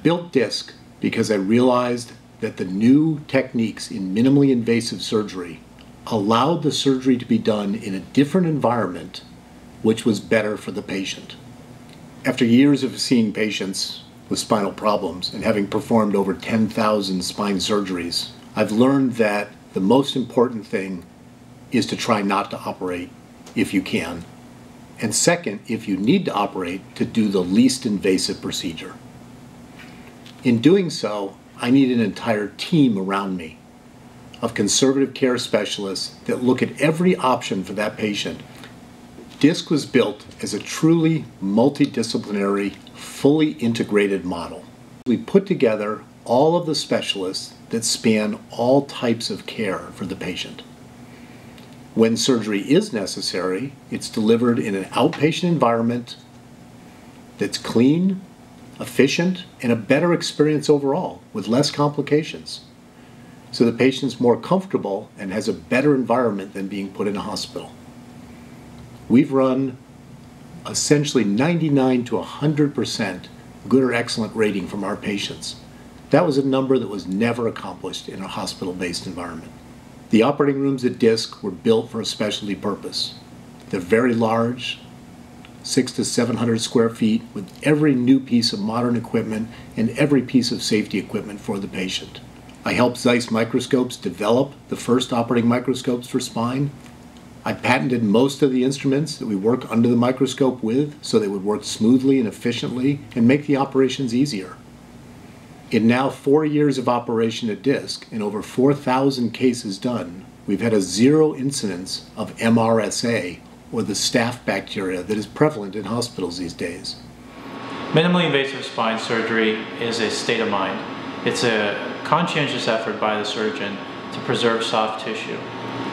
built DISC because I realized that the new techniques in minimally invasive surgery allowed the surgery to be done in a different environment, which was better for the patient. After years of seeing patients with spinal problems and having performed over 10,000 spine surgeries, I've learned that the most important thing is to try not to operate if you can. And second, if you need to operate, to do the least invasive procedure. In doing so, I need an entire team around me of conservative care specialists that look at every option for that patient. DISC was built as a truly multidisciplinary, fully integrated model. We put together all of the specialists that span all types of care for the patient. When surgery is necessary, it's delivered in an outpatient environment that's clean, efficient, and a better experience overall with less complications. So the patient's more comfortable and has a better environment than being put in a hospital. We've run essentially 99 to 100% good or excellent rating from our patients. That was a number that was never accomplished in a hospital-based environment. The operating rooms at DISC were built for a specialty purpose. They're very large, 600 to 700 square feet, with every new piece of modern equipment and every piece of safety equipment for the patient. I helped Zeiss Microscopes develop the first operating microscopes for spine. I patented most of the instruments that we work under the microscope with so they would work smoothly and efficiently and make the operations easier. In now 4 years of operation at DISC and over 4,000 cases done, we've had a 0 incidence of MRSA, or the staph bacteria that is prevalent in hospitals these days. Minimally invasive spine surgery is a state of mind. It's a conscientious effort by the surgeon to preserve soft tissue.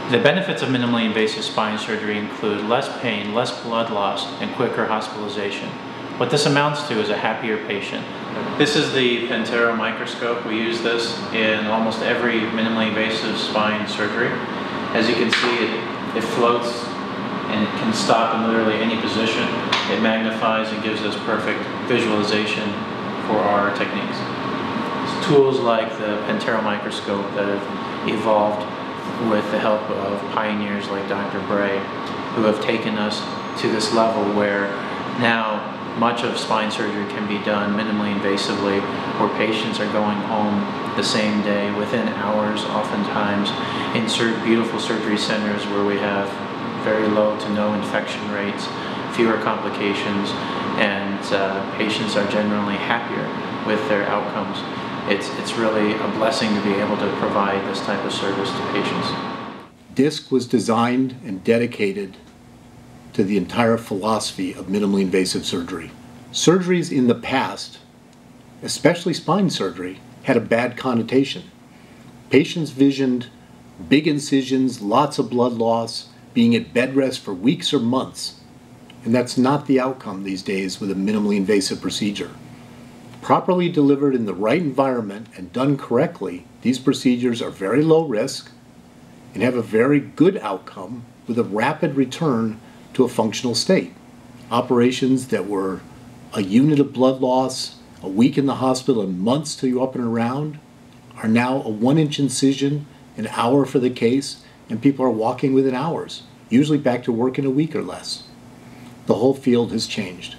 The benefits of minimally invasive spine surgery include less pain, less blood loss, and quicker hospitalization. What this amounts to is a happier patient. This is the Pentero microscope. We use this in almost every minimally invasive spine surgery. As you can see, it floats and it can stop in literally any position. It magnifies and gives us perfect visualization for our techniques. It's tools like the Pentero microscope that have evolved with the help of pioneers like Dr. Bray, who have taken us to this level where now much of spine surgery can be done minimally invasively, where patients are going home the same day, within hours oftentimes, in beautiful surgery centers where we have very low to no infection rates, fewer complications, and patients are generally happier with their outcomes. It's really a blessing to be able to provide this type of service to patients. DISC was designed and dedicated to the entire philosophy of minimally invasive surgery. Surgeries in the past, especially spine surgery, had a bad connotation. Patients visioned big incisions, lots of blood loss, being at bed rest for weeks or months. And that's not the outcome these days with a minimally invasive procedure. Properly delivered in the right environment and done correctly, these procedures are very low risk and have a very good outcome with a rapid return to a functional state. Operations that were a unit of blood loss, a week in the hospital, and months till you're up and around, are now a 1-inch incision, an hour for the case, and people are walking within hours, usually back to work in a week or less. The whole field has changed.